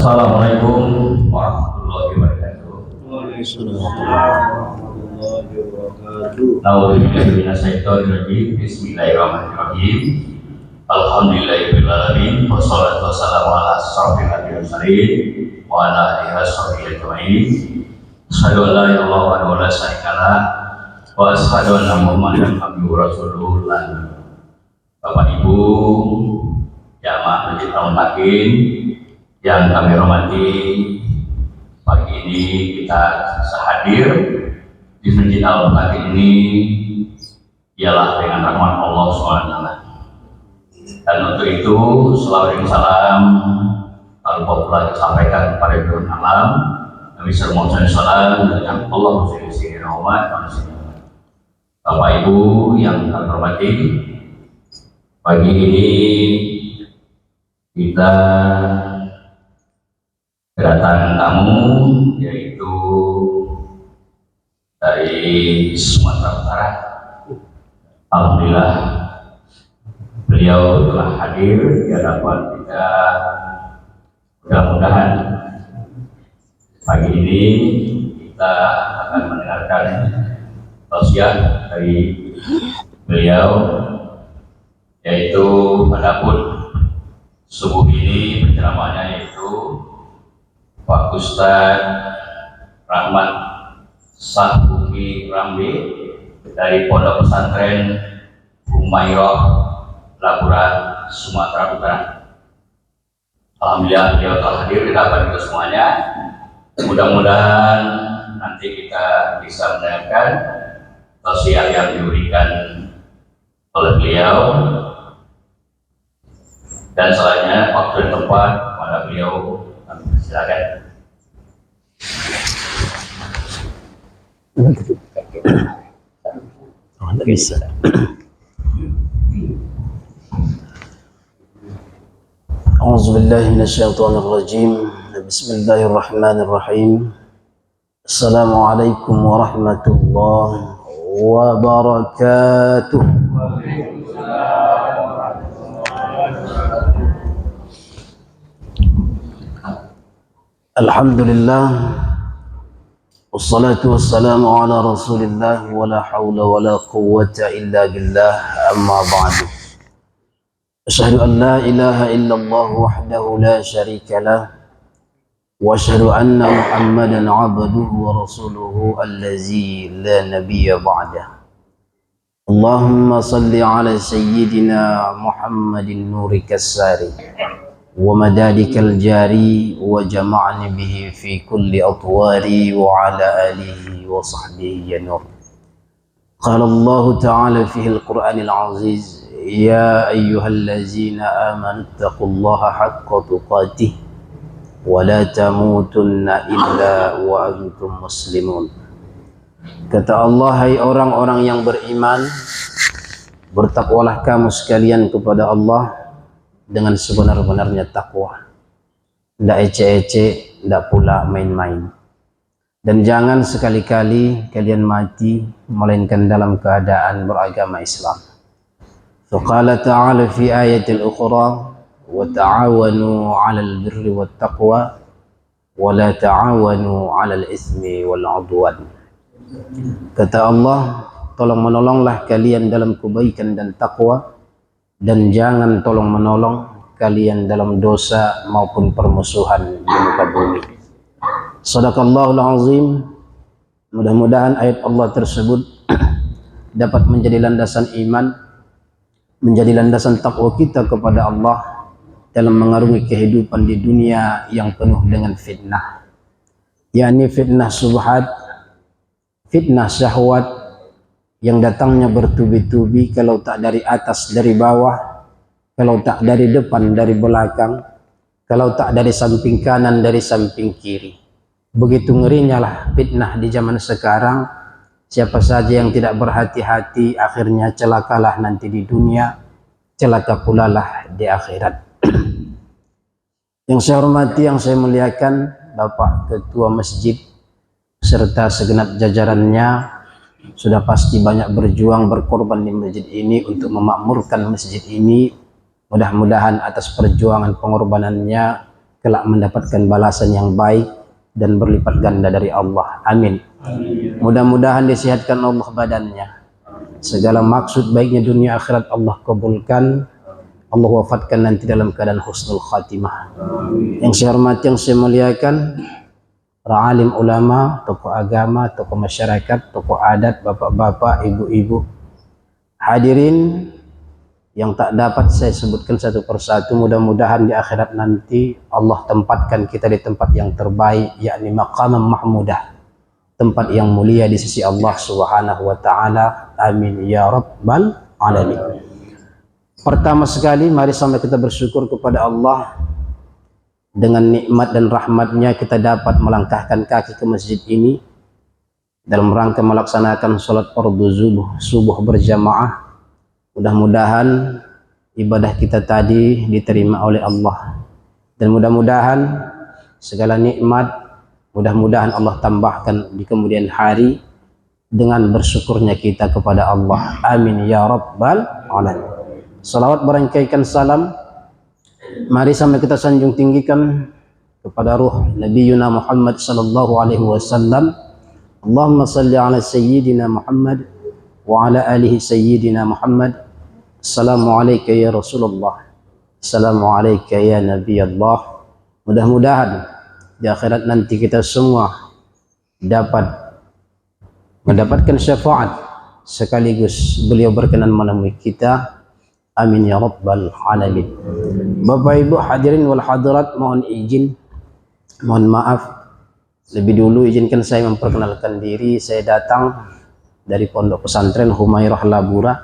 Assalamualaikum warahmatullahi wabarakatuh. Bismillahirrahmanirrahim. Alhamdulillahirabbil alamin. Wassalatu wassalamu ala asyrofil anbiya'i wal mursalin wa ala alihi washabihi ajmain. Asyhadu an la ilaha illallah wa la syarika lah wa asyhadu anna Muhammadan abduhu wa rasuluh. Bapak Ibu jamaah Masjid Al-Makin yang kami hormati, pagi ini kita sehadir di Masjid Al-Makin ini ialah dengan rahmat Allah SWT. Dan untuk itu selawat dan salam al-popular disampaikan kepada Tuhan alam. Nabi sallallahu alaihi wasallam dengan Allah Subhanahu wa ta'ala. Bapak Ibu yang kami hormati, pagi ini kita kedatangan tamu yaitu dari Sumatera Utara. Alhamdulillah beliau telah hadir di hadapan kita. Mudah-mudahan pagi ini kita akan mendengarkan tausiah dari beliau, yaitu adapun subuh ini penceramahnya yaitu Pak Ustaz Rahmat Sahbuki Ramli dari Pondok Pesantren Humairah Laburan, Sumatera Utara. Alhamdulillah beliau telah hadir di hadapan kita semuanya. Mudah-mudahan nanti kita bisa mendengarkan tausiah yang diberikan oleh beliau, dan selanjutnya waktu dan tempat pada beliau. Silakan. Bisa. A'udzubillahi minasyaitonirrajim. Bismillahirrahmanirrahim. Assalamualaikum warahmatullahi wabarakatuh. Alhamdulillah, wassalatu wassalamu ala rasulillah, wa la hawla wa la quwwata illa billah, amma ba'du. Asyhadu an la ilaha illallah wahdahu la syarika lah, wa asyhadu anna Muhammadan abduhu wa rasuluhu allazi la nabiyya ba'dah. Allahumma salli ala sayyidina Muhammadin nurika sari wa madadikal jari wa jama'ni bihi fi kulli atwari wa ala alihi wa sahbihi ya nur. Qala Allah ta'ala fihi al-Qur'anil aziz, ya ayyuhallazina amanu taqullaha haqqa tuqatih wa la tamutunna illa wa antum muslimun. Kata Allah, hai orang-orang yang beriman, bertakwalah kamu sekalian kepada Allah dengan sebenar-benarnya takwa. Tidak ece-ece, tidak pula main-main. Dan jangan sekali-kali kalian mati melainkan dalam keadaan beragama Islam. Faqala ta'ala fi ayatil ukhra, wa ta'awanu 'alal birri wat taqwa wa la ta'awanu 'alal itsmi wal 'udwan. Kata Allah, tolong menolonglah kalian dalam kebaikan dan takwa, dan jangan tolong menolong kalian dalam dosa maupun permusuhan di muka bumi. Shadaqallahul azim. Mudah-mudahan ayat Allah tersebut dapat menjadi landasan iman, menjadi landasan takwa kita kepada Allah dalam mengarungi kehidupan di dunia yang penuh dengan fitnah, yakni fitnah subhat, fitnah syahwat yang datangnya bertubi-tubi, kalau tak dari atas dari bawah, kalau tak dari depan dari belakang, kalau tak dari samping kanan dari samping kiri. Begitu ngerinya lah fitnah di zaman sekarang. Siapa saja yang tidak berhati-hati akhirnya celakalah nanti di dunia, celaka pula lah di akhirat. Yang saya hormati, yang saya muliakan Bapak Ketua Masjid serta segenap jajarannya, sudah pasti banyak berjuang berkorban di masjid ini untuk memakmurkan masjid ini. Mudah-mudahan atas perjuangan pengorbanannya kelak mendapatkan balasan yang baik dan berlipat ganda dari Allah. Amin. Mudah-mudahan disehatkan Allah badannya. Segala maksud baiknya dunia akhirat Allah kabulkan. Allah wafatkan nanti dalam keadaan husnul khatimah. Yang saya hormati, yang saya muliakan, para alim ulama, tokoh agama, tokoh masyarakat, tokoh adat, bapak-bapak, ibu-ibu, hadirin yang tak dapat saya sebutkan satu persatu. Mudah-mudahan di akhirat nanti Allah tempatkan kita di tempat yang terbaik, yakni maqamam mahmudah, tempat yang mulia di sisi Allah Subhanahu wa taala. Amin ya rabbal alamin. Pertama sekali mari sama kita bersyukur kepada Allah. Dengan nikmat dan rahmatnya kita dapat melangkahkan kaki ke masjid ini dalam rangka melaksanakan sholat fardu subuh berjamaah. Mudah-mudahan ibadah kita tadi diterima oleh Allah, dan mudah-mudahan segala nikmat mudah-mudahan Allah tambahkan di kemudian hari dengan bersyukurnya kita kepada Allah. Amin ya rabbal alamin. Salawat berangkaikan salam mari sampai kita sanjung tinggikan kepada ruh Nabi Yuna Muhammad sallallahu alaihi wasallam. Allahumma salli ala sayyidina Muhammad wa ala alihi sayyidina Muhammad. Assalamualaikum ya Rasulullah. Assalamualaikum ya Nabi Allah. Mudah-mudahan di akhirat nanti kita semua dapat mendapatkan syafaat sekaligus beliau berkenan menemui kita. Amin ya rabbal alamin. Bapak Ibu hadirin wal hadirat, mohon izin, mohon maaf. Lebih dulu izinkan saya memperkenalkan diri. Saya datang dari Pondok Pesantren Humairah Labura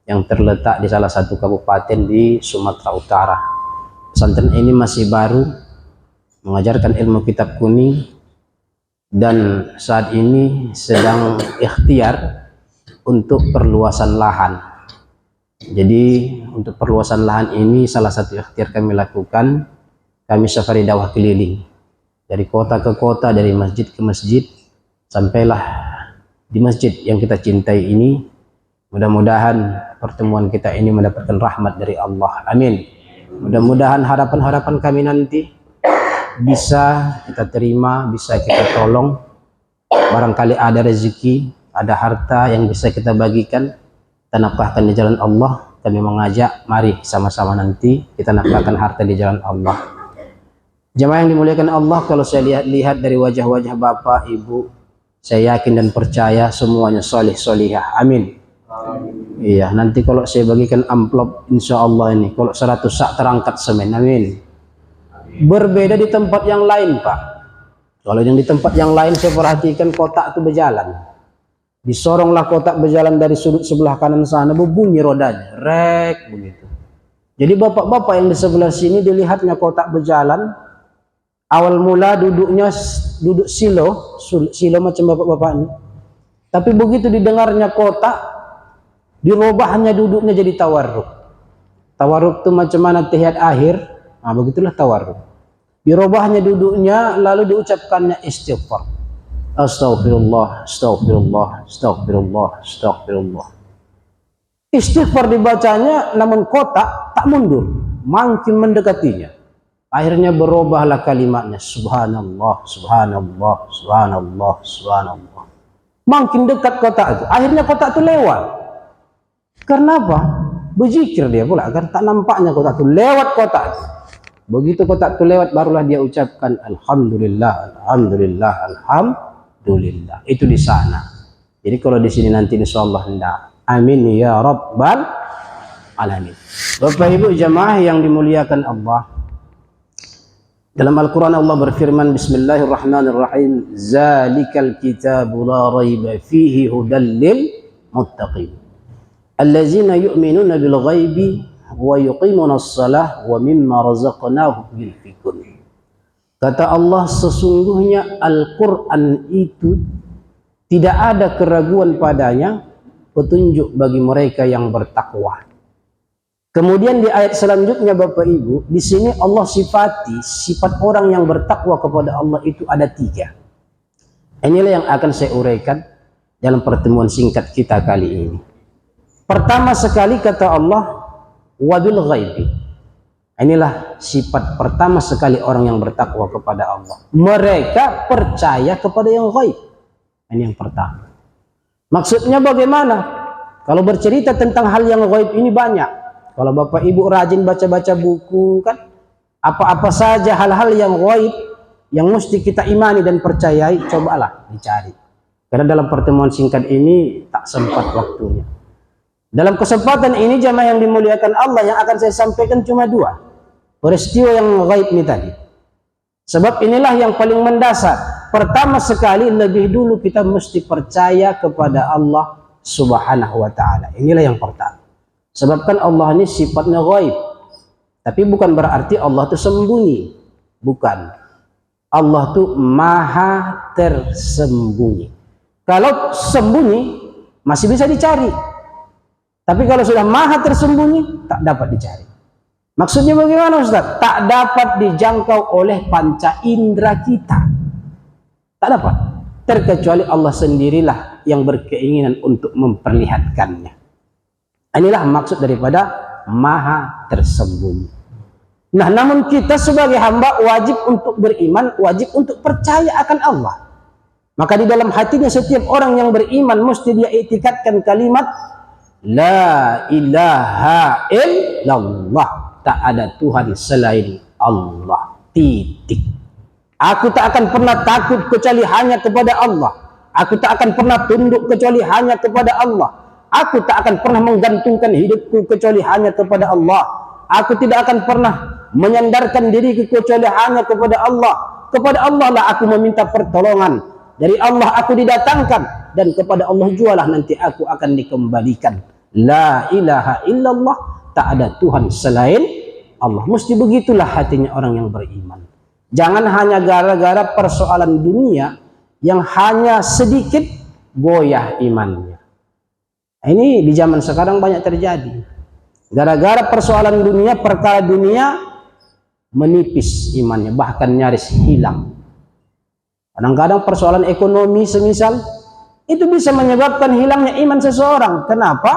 yang terletak di salah satu kabupaten di Sumatera Utara. Pesantren ini masih baru, mengajarkan ilmu kitab kuning, dan saat ini sedang ikhtiar untuk perluasan lahan. Jadi untuk perluasan lahan ini salah satu ikhtiar kami lakukan, kami safari dakwah keliling dari kota ke kota, dari masjid ke masjid, sampailah di masjid yang kita cintai ini. Mudah-mudahan pertemuan kita ini mendapatkan rahmat dari Allah. Amin. Mudah-mudahan harapan-harapan kami nanti bisa kita terima, bisa kita tolong. Barangkali ada rezeki, ada harta yang bisa kita bagikan, kita nafkahkan di jalan Allah. Kami mengajak, mari sama-sama nanti kita nafkahkan harta di jalan Allah. Jemaah yang dimuliakan Allah, kalau saya lihat dari wajah-wajah bapak, ibu, saya yakin dan percaya semuanya soleh solihah. Amin. Iya, nanti kalau saya bagikan amplop, insya Allah ini kalau 100 sak terangkat semen. Amin. Berbeda di tempat yang lain, Pak. Kalau yang di tempat yang lain saya perhatikan kotak itu berjalan. Disoronglah kotak berjalan dari sudut sebelah kanan sana, berbunyi rodanya, rek begitu. Jadi bapak-bapak yang di sebelah sini dilihatnya kotak berjalan, awal mula duduk silo macam bapak-bapak ini. Tapi begitu didengarnya kotak, dirubahnya duduknya jadi tawarruk. Tawarruk itu macam mana tahiyat akhir, nah begitulah tawarruk. Dirubahnya duduknya lalu diucapkannya istighfar. Astaghfirullah, astaghfirullah, astaghfirullah, astaghfirullah. Istighfar dibacanya, namun kotak tak mundur, makin mendekatinya. Akhirnya berubahlah kalimatnya, subhanallah, subhanallah, subhanallah, subhanallah. Makin dekat kotak itu, akhirnya kotak itu lewat. Karena apa? Berzikir dia pula, agar tak nampaknya kotak itu, lewat kotak itu. Begitu kotak itu lewat, barulah dia ucapkan alhamdulillah, alhamdulillah, alhamdulillah. Itu di sana. Jadi kalau di sini nanti insyaallah hendak. Amin ya rabbal alamin. Bapak Ibu jemaah yang dimuliakan Allah, dalam Al-Quran Allah berfirman, bismillahirrahmanirrahim, zalikal kitabu la raiba fihi hudal lil muttaqin allazina yu'minuna bil ghaibi wa yuqimuna as-salah wa mimma razaqnahum yunfiqun. Kata Allah, sesungguhnya Al-Quran itu tidak ada keraguan padanya, petunjuk bagi mereka yang bertakwa. Kemudian di ayat selanjutnya Bapak Ibu, di sini Allah sifati sifat orang yang bertakwa kepada Allah itu ada 3. Inilah yang akan saya uraikan dalam pertemuan singkat kita kali ini. Pertama sekali kata Allah, wabil ghaibi. Inilah sifat pertama sekali orang yang bertakwa kepada Allah. Mereka percaya kepada yang gaib. Ini yang pertama. Maksudnya bagaimana? Kalau bercerita tentang hal yang gaib ini banyak. Kalau Bapak Ibu rajin baca-baca buku kan, apa-apa saja hal-hal yang gaib yang mesti kita imani dan percayai, cobalah dicari. Karena dalam pertemuan singkat ini tak sempat waktunya. Dalam kesempatan ini jamaah yang dimuliakan Allah, yang akan saya sampaikan cuma dua peristiwa yang gaib ini tadi. Sebab inilah yang paling mendasar. Pertama sekali, lebih dulu kita mesti percaya kepada Allah Subhanahu wa ta'ala. Inilah yang pertama. Sebab kan Allah ini sifatnya gaib. Tapi bukan berarti Allah itu sembunyi. Bukan. Allah itu maha tersembunyi. Kalau sembunyi masih bisa dicari. Tapi kalau sudah maha tersembunyi, tak dapat dicari. Maksudnya bagaimana Ustaz? Tak dapat dijangkau oleh panca indera kita. Tak dapat. Terkecuali Allah sendirilah yang berkeinginan untuk memperlihatkannya. Inilah maksud daripada maha tersembunyi. Nah, namun kita sebagai hamba wajib untuk beriman, wajib untuk percaya akan Allah. Maka di dalam hatinya setiap orang yang beriman mesti dia iktikadkan kalimat La ilaha illallah. Tak ada Tuhan selain Allah. Titik. Aku tak akan pernah takut kecuali hanya kepada Allah. Aku tak akan pernah tunduk kecuali hanya kepada Allah. Aku tak akan pernah menggantungkan hidupku kecuali hanya kepada Allah. Aku tidak akan pernah menyandarkan diriku kecuali hanya kepada Allah. Kepada Allah lah aku meminta pertolongan. Dari Allah aku didatangkan. Dan kepada Allah jualah nanti aku akan dikembalikan. La ilaha illallah. Tak ada Tuhan selain Allah. Mesti begitulah hatinya orang yang beriman. Jangan hanya gara-gara persoalan dunia yang hanya sedikit goyah imannya. Ini di zaman sekarang banyak terjadi. Gara-gara persoalan dunia, perkara dunia, menipis imannya, bahkan nyaris hilang. Kadang-kadang persoalan ekonomi semisal, itu bisa menyebabkan hilangnya iman seseorang. Kenapa?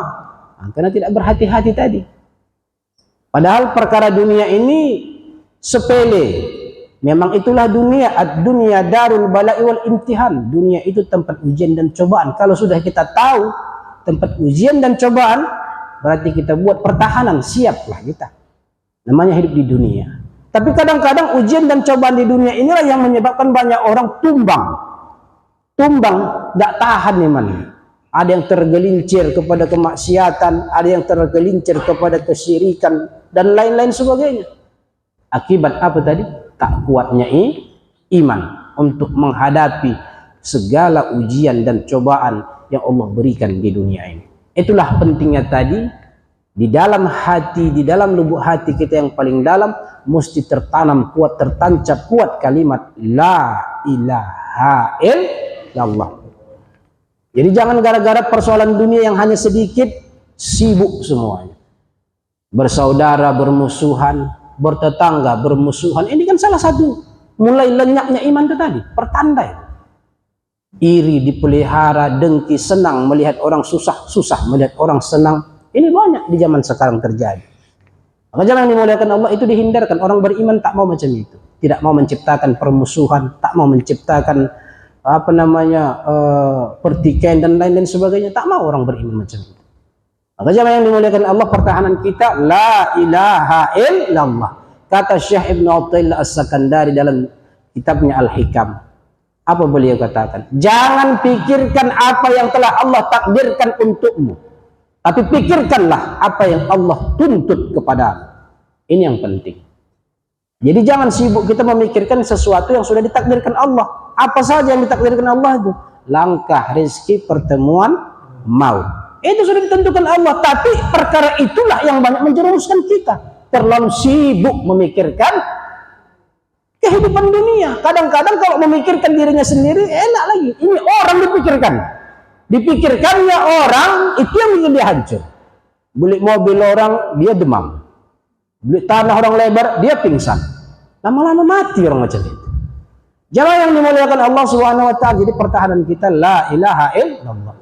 Karena tidak berhati-hati tadi. Padahal perkara dunia ini sepele. Memang itulah dunia. Ad-dunya darul bala'i wal imtihan. Dunia itu tempat ujian dan cobaan. Kalau sudah kita tahu tempat ujian dan cobaan, berarti kita buat pertahanan, siaplah kita. Namanya hidup di dunia. Tapi kadang-kadang ujian dan cobaan di dunia inilah yang menyebabkan banyak orang tumbang. Tumbang, tidak tahan imannya. Ada yang tergelincir kepada kemaksiatan, ada yang tergelincir kepada kesyirikan, dan lain-lain sebagainya. Akibat apa tadi? Tak kuatnya iman untuk menghadapi segala ujian dan cobaan yang Allah berikan di dunia ini. Itulah pentingnya tadi, di dalam hati, di dalam lubuk hati kita yang paling dalam, mesti tertanam kuat, tertancap kuat kalimat La ilaha illallah. Jadi jangan gara-gara persoalan dunia yang hanya sedikit, sibuk semuanya. Bersaudara bermusuhan, bertetangga bermusuhan. Ini kan salah satu mulai lenyapnya iman itu tadi, pertanda itu. Iri dipelihara, dengki, senang melihat orang susah, susah melihat orang senang. Ini banyak di zaman sekarang terjadi. Maka jangan dimuliakan Allah, itu dihindarkan. Orang beriman tak mau macam itu. Tidak mau menciptakan permusuhan, tak mau menciptakan pertikaian dan lain-lain sebagainya. Tak mau orang beriman macam itu. Maka jamaah yang dimuliakan Allah, pertahanan kita La ilaha illallah. Kata Syekh Ibn Athaillah As-Sakandari dalam kitabnya Al-Hikam, apa beliau katakan? Jangan pikirkan apa yang telah Allah takdirkan untukmu, tapi pikirkanlah apa yang Allah tuntut kepadamu. Ini yang penting. Jadi jangan sibuk kita memikirkan sesuatu yang sudah ditakdirkan Allah. Apa saja yang ditakdirkan Allah itu? Langkah, rezeki, pertemuan, maut. Itu sudah ditentukan Allah. Tapi perkara itulah yang banyak menjerumuskan kita. Terlalu sibuk memikirkan kehidupan dunia. Kadang-kadang kalau memikirkan dirinya sendiri, enak lagi. Ini orang dipikirkan. Dipikirkannya orang, itu yang bikin dia hancur. Beli mobil orang, dia demam. Beli tanah orang lebar, dia pingsan. Lama-lama mati orang macam itu. Jamaah yang dimuliakan Allah Subhanahu wa ta'ala, jadi pertahanan kita La ilaha illallah.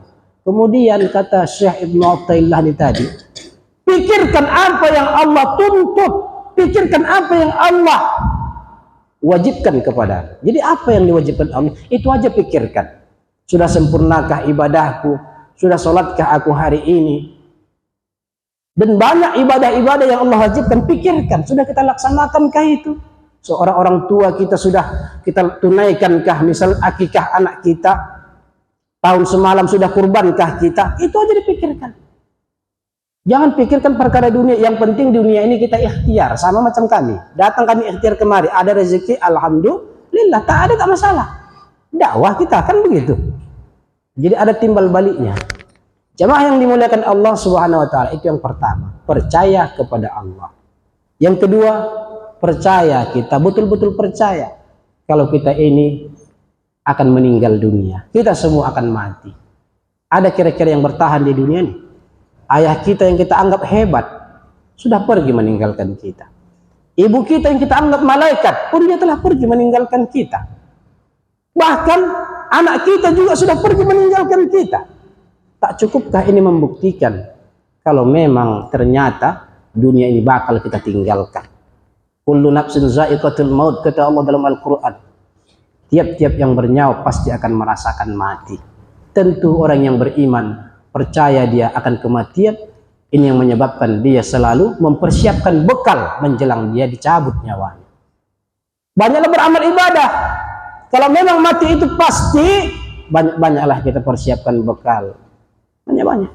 Kemudian kata Syekh Ibn Athaillah ini tadi, pikirkan apa yang Allah tuntut, Pikirkan apa yang Allah wajibkan kepada. Jadi apa yang diwajibkan Allah, itu aja pikirkan. Sudah sempurnakah ibadahku? Sudah sholatkah aku hari ini? Dan banyak ibadah-ibadah yang Allah wajibkan, pikirkan. Sudah kita laksanakankah itu? Seorang orang tua kita sudah kita tunaikankah? Misal akikah anak kita, tahun semalam sudah kurbankah kita? Itu aja dipikirkan. Jangan pikirkan perkara dunia. Yang penting dunia ini kita ikhtiar. Sama macam kami. Datang kami ikhtiar kemari. Ada rezeki, alhamdulillah. Tak ada, tak masalah. Dakwah kita kan begitu. Jadi ada timbal baliknya. Jamaah yang dimuliakan Allah Subhanahu wa taala, itu yang pertama, percaya kepada Allah. Yang kedua, percaya, kita betul-betul percaya kalau kita ini akan meninggal dunia. Kita semua akan mati. Ada kira-kira yang bertahan di dunia ini? Ayah kita yang kita anggap hebat sudah pergi meninggalkan kita. Ibu kita yang kita anggap malaikat pun dia telah pergi meninggalkan kita. Bahkan anak kita juga sudah pergi meninggalkan kita. Tak cukupkah ini membuktikan kalau memang ternyata dunia ini bakal kita tinggalkan? Kullu nafsin za'iqatul maut, kata Allah dalam Al-Quran. Tiap-tiap yang bernyawa pasti akan merasakan mati. Tentu orang yang beriman percaya dia akan kematian. Ini yang menyebabkan dia selalu mempersiapkan bekal menjelang dia dicabut nyawanya. Banyaklah beramal ibadah. Kalau memang mati itu pasti, banyak-banyaklah kita persiapkan bekal. Banyak-banyak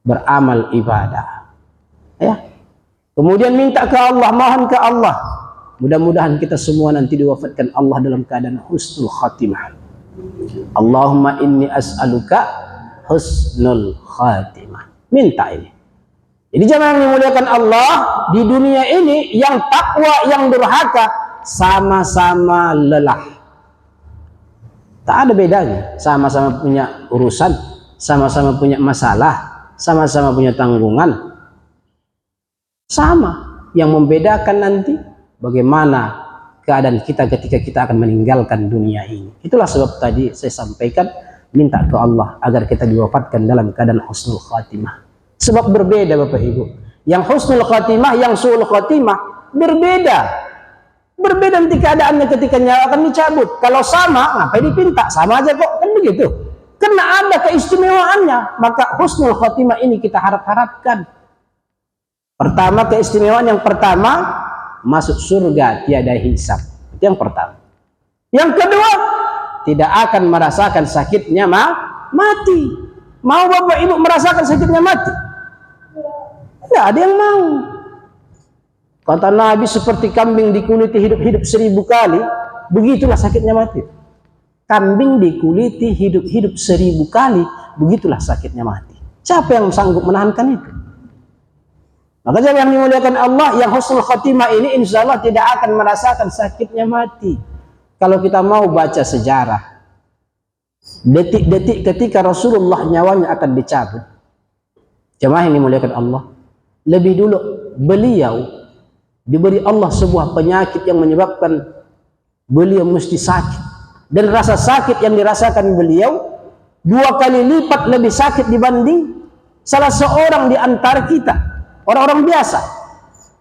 beramal ibadah, ya. Kemudian minta ke Allah, mohon ke Allah. Mudah-mudahan kita semua nanti diwafatkan Allah dalam keadaan husnul khatimah. Allahumma inni as'aluka husnul khatimah. Minta ini. Jadi jangan dimuliakan Allah, di dunia ini yang takwa, yang durhaka sama-sama lelah. Tak ada bedanya, sama-sama punya urusan, sama-sama punya masalah, sama-sama punya tanggungan. Sama. Yang membedakan nanti bagaimana keadaan kita ketika kita akan meninggalkan dunia ini. Itulah sebab tadi saya sampaikan, minta ke Allah agar kita diwafatkan dalam keadaan husnul khatimah. Sebab berbeda Bapak Ibu. Yang husnul khatimah, yang su'ul khatimah berbeda. Berbeda nanti keadaannya ketika nyawa akan dicabut. Kalau sama, ngapain dipinta? Sama aja kok, kan begitu. Karena ada keistimewaannya, maka husnul khatimah ini kita harap-harapkan. Pertama, keistimewaan yang pertama, masuk surga tiada hisab. Itu yang pertama. Yang kedua, tidak akan merasakan sakitnya mati. Mau Bapak Ibu merasakan sakitnya mati? Tidak ada yang mau. Kata Nabi, seperti kambing dikuliti hidup-hidup 1000 kali, begitulah sakitnya mati. Kambing dikuliti hidup-hidup 1000 kali, begitulah sakitnya mati. Siapa yang sanggup menahankan itu? Maka yang dimuliakan Allah, yang husnul khatimah ini insya Allah tidak akan merasakan sakitnya mati. Kalau kita mau baca sejarah, detik-detik ketika Rasulullah nyawanya akan dicabut, jemaah yang dimuliakan Allah, lebih dulu beliau diberi Allah sebuah penyakit yang menyebabkan beliau mesti sakit. Dan rasa sakit yang dirasakan beliau 2 kali lipat lebih sakit dibanding salah seorang di antara kita, orang-orang biasa.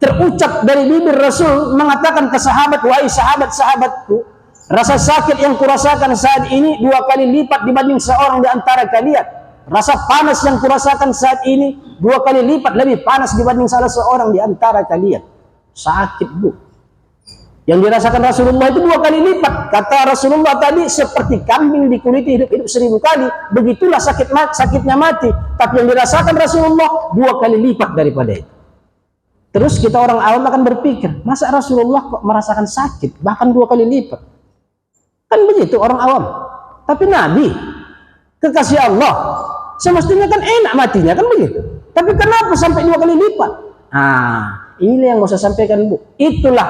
Terucap dari bibir Rasul mengatakan ke sahabat, wahai sahabat-sahabatku, rasa sakit yang kurasakan saat ini 2 kali lipat dibanding seorang di antara kalian. Rasa panas yang kurasakan saat ini 2 kali lipat lebih panas dibanding salah seorang di antara kalian. Sakit, Bu. Yang dirasakan Rasulullah itu 2 kali lipat. Kata Rasulullah tadi, seperti kambing dikuliti hidup-hidup 1000 kali, begitulah sakitnya mati. Tapi yang dirasakan Rasulullah 2 kali lipat daripada itu. Terus kita orang awam akan berpikir, masa Rasulullah kok merasakan sakit bahkan 2 kali lipat? Kan begitu orang awam. Tapi Nabi, kekasih Allah, semestinya kan enak matinya, kan begitu. Tapi kenapa sampai 2 kali lipat? Ini yang mau saya sampaikan, Bu. Itulah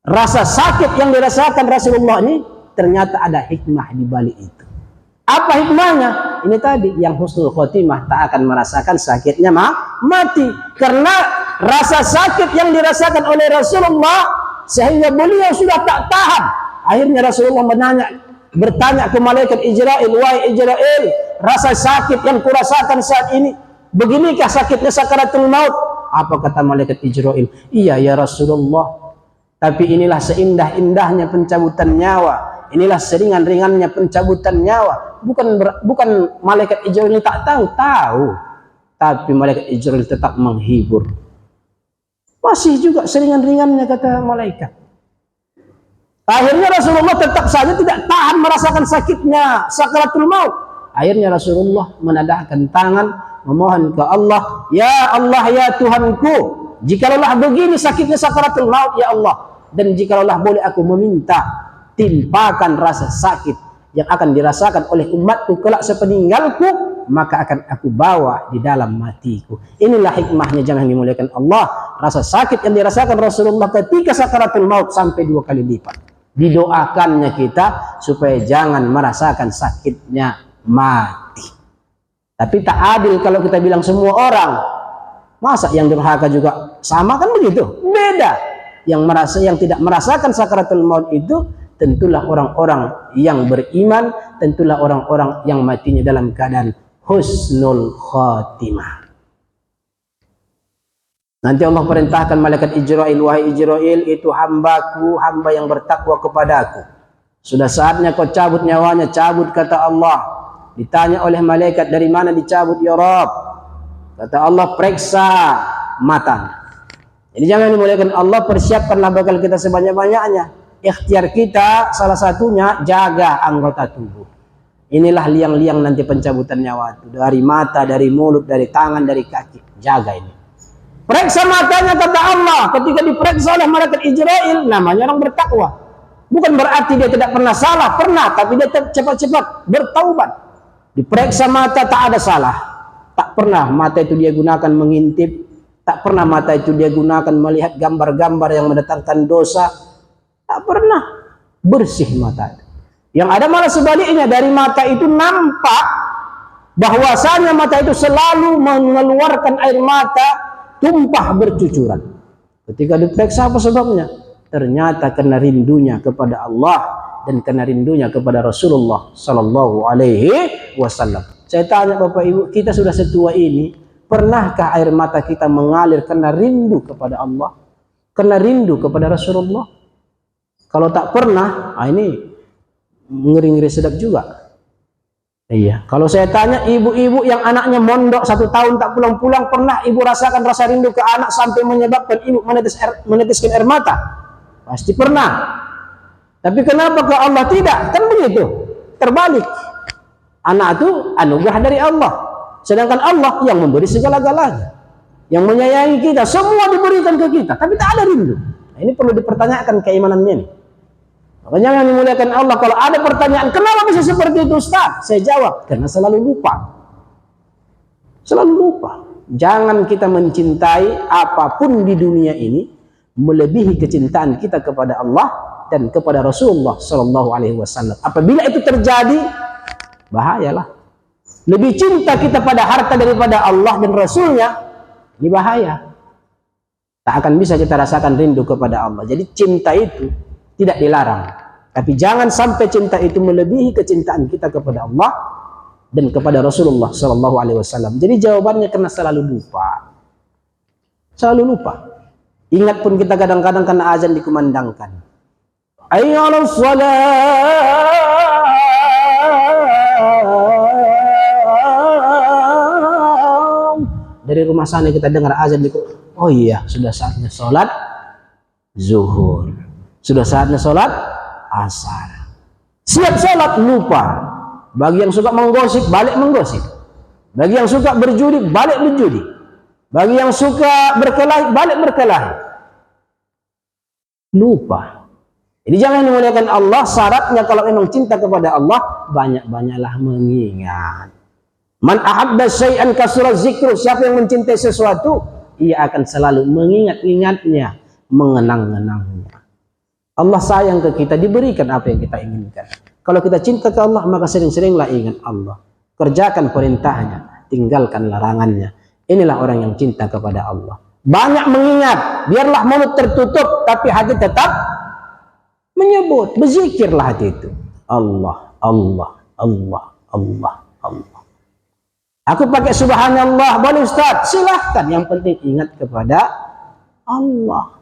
rasa sakit yang dirasakan Rasulullah ini, ternyata ada hikmah di balik itu. Apa hikmahnya? Ini tadi, yang husnul khotimah tak akan merasakan sakitnya mati. Karena rasa sakit yang dirasakan oleh Rasulullah sehingga beliau sudah tak tahan. Akhirnya Rasulullah bertanya ke malaikat Ijrail, wahai Ijrail, rasa sakit yang kurasakan saat ini, beginikah sakitnya sakaratul maut? Apa kata malaikat Jibril? Iya ya Rasulullah. Tapi inilah seindah-indahnya pencabutan nyawa. Inilah seringan-ringannya pencabutan nyawa. Bukan malaikat Jibril tak tahu. Tapi malaikat Jibril tetap menghibur. Masih juga seringan-ringannya kata malaikat. Akhirnya Rasulullah tetap saja tidak tahan merasakan sakitnya sakaratul maut. Akhirnya Rasulullah menadahkan tangan memohon ke Allah, ya Allah ya Tuhanku, jikalau begini sakitnya sakaratul maut ya Allah, dan jikalau boleh aku meminta timpakan rasa sakit yang akan dirasakan oleh umatku kelak sepeninggalku, maka akan aku bawa di dalam matiku. Inilah hikmahnya jangan dimuliakan Allah. Rasa sakit yang dirasakan Rasulullah ketika sakaratul maut sampai 2 kali lipat. Didoakannya kita supaya jangan merasakan sakitnya mati. Tapi tak adil kalau kita bilang semua orang. Masa yang durhaka juga sama kan begitu? Beda. Yang tidak merasakan sakaratul maut itu tentulah orang-orang yang beriman, tentulah orang-orang yang matinya dalam keadaan husnul khatimah. Nanti Allah perintahkan malaikat Jibril, wahai Jibril, itu hambaku, hamba yang bertakwa kepadaku. Sudah saatnya kau cabut nyawanya, cabut kata Allah. Ditanya oleh malaikat, dari mana dicabut ya Rabb? Kata Allah, periksa mata. Jadi jangan dimuliakan Allah, persiapkanlah bakal kita sebanyak-banyaknya. Ikhtiar kita salah satunya jaga anggota tubuh. Inilah liang-liang nanti pencabutan nyawa itu. Dari mata, dari mulut, dari tangan, dari kaki. Jaga ini. Periksa matanya kata Allah. Ketika diperiksa oleh malaikat Jibril, namanya orang bertakwa. Bukan berarti dia tidak pernah salah, pernah, tapi dia cepat-cepat bertaubat. Diperiksa mata tak ada salah. Tak pernah mata itu dia gunakan mengintip. Tak pernah mata itu dia gunakan melihat gambar-gambar yang mendatangkan dosa. Tak pernah. Bersih mata itu. Yang ada malah sebaliknya, dari mata itu nampak bahwasanya mata itu selalu mengeluarkan air mata tumpah bercucuran. Ketika diperiksa apa sebabnya? Ternyata karena rindunya kepada Allah dan karena rindunya kepada Rasulullah sallallahu alaihi wasallam. Saya tanya Bapak Ibu, kita sudah setua ini, pernahkah air mata kita mengalir karena rindu kepada Allah? Karena rindu kepada Rasulullah? Kalau tak pernah, ini ngeri-ngeri sedap juga. Iya. Kalau saya tanya ibu-ibu yang anaknya mondok 1 tahun tak pulang-pulang, pernah ibu rasakan rasa rindu ke anak sampai menyebabkan ibu menetiskan air mata? Pasti pernah. Tapi kenapa ke Allah tidak? Kan begitu. Terbalik. Anak itu anugerah dari Allah. Sedangkan Allah yang memberi segala-galanya. Yang menyayangi kita. Semua diberikan ke kita. Tapi tak ada rindu. Nah, ini perlu dipertanyakan keimanannya nih. Makanya jangan memuliakan Allah. Kalau ada pertanyaan, kenapa bisa seperti itu Ustaz? Saya jawab, karena selalu lupa. Selalu lupa. Jangan kita mencintai apapun di dunia ini melebihi kecintaan kita kepada Allah dan kepada Rasulullah Sallallahu Alaihi Wasallam. Apabila itu terjadi, bahayalah. Lebih cinta kita pada harta daripada Allah dan Rasulnya, ini bahaya. Tak akan bisa kita rasakan rindu kepada Allah. Jadi cinta itu tidak dilarang, tapi jangan sampai cinta itu melebihi kecintaan kita kepada Allah dan kepada Rasulullah Sallallahu Alaihi Wasallam. Jadi jawabannya karena selalu lupa, selalu lupa. Ingat pun kita kadang-kadang karena azan dikumandangkan. Hayya 'alas shalah. Dari rumah sana kita dengar azan oh iya, sudah saatnya sholat zuhur. Sudah saatnya sholat asar. Siap sholat lupa. Bagi yang suka menggosip, balik menggosip. Bagi yang suka berjudi, balik berjudi. Bagi yang suka berkelahi, balik berkelahi. Lupa. Jadi jangan dimuliakan Allah. Syaratnya kalau memang cinta kepada Allah, banyak-banyaklah mengingat. Man ahabba syai'an kasura zikru. Siapa yang mencintai sesuatu, ia akan selalu mengingat-ingatnya, mengenang-enangnya. Allah sayang ke kita, diberikan apa yang kita inginkan. Kalau kita cinta ke Allah, maka sering-seringlah ingat Allah. Kerjakan perintahnya, tinggalkan larangannya. Inilah orang yang cinta kepada Allah. Banyak mengingat, biarlah mulut tertutup, tapi hati tetap menyebut. Berzikirlah hati itu. Allah, Allah, Allah, Allah, Allah. Aku pakai subhanallah, boleh Ustaz? Silahkan, yang penting ingat kepada Allah.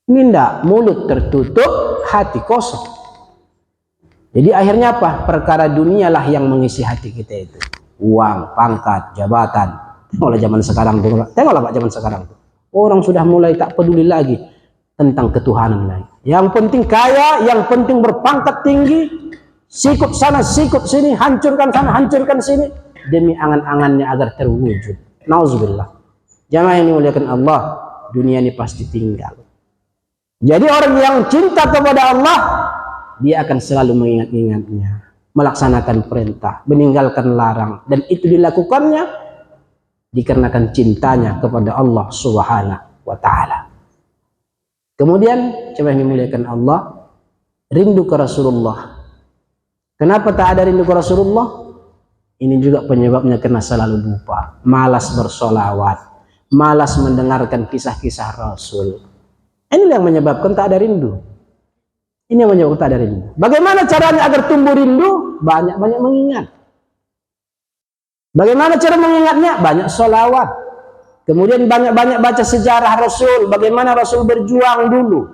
Ini enggak, mulut tertutup, hati kosong. Jadi akhirnya apa? Perkara dunialah yang mengisi hati kita itu. Uang, pangkat, jabatan. Tengoklah zaman sekarang tuh. Tengoklah Pak zaman sekarang tuh. Orang sudah mulai tak peduli lagi tentang ketuhanan lagi. Yang penting kaya, yang penting berpangkat tinggi. Sikut sana, sikut sini, hancurkan sana, hancurkan sini. Demi angan-angannya agar terwujud. Nauzubillah. Jamaah yang dimuliakan Allah, dunia ini pasti tinggal. Jadi orang yang cinta kepada Allah, dia akan selalu mengingat-ingatnya, melaksanakan perintah, meninggalkan larang, dan itu dilakukannya dikarenakan cintanya kepada Allah Subhanahu wa taala. Kemudian, coba yang dimuliakan Allah, rindu ke Rasulullah. Kenapa tak ada rindu ke Rasulullah? Ini juga penyebabnya karena selalu lupa, malas bersolawat, malas mendengarkan kisah-kisah Rasul. Inilah yang menyebabkan tak ada rindu. Ini yang menyebabkan tak ada rindu. Bagaimana caranya agar tumbuh rindu? Banyak-banyak mengingat. Bagaimana cara mengingatnya? Banyak solawat. Kemudian banyak-banyak baca sejarah Rasul. Bagaimana Rasul berjuang dulu.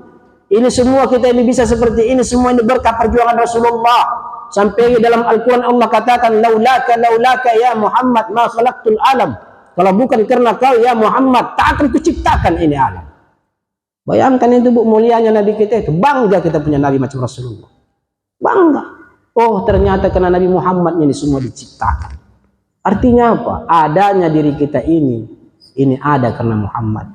Ini semua kita ini bisa seperti ini. Semua ini berkah perjuangan Rasulullah. Sampai dalam Al-Quran Allah katakan, laulaka ya Muhammad ma khalaqtul alam. Kalau bukan karena kau ya Muhammad, tak akan kuciptakan ini alam. Bayangkan itu Bu, mulianya Nabi kita itu. Bangga kita punya Nabi macam Rasulullah. Bangga. Oh ternyata karena Nabi Muhammad ini semua diciptakan. Artinya apa? Adanya diri kita ini ada karena Muhammad.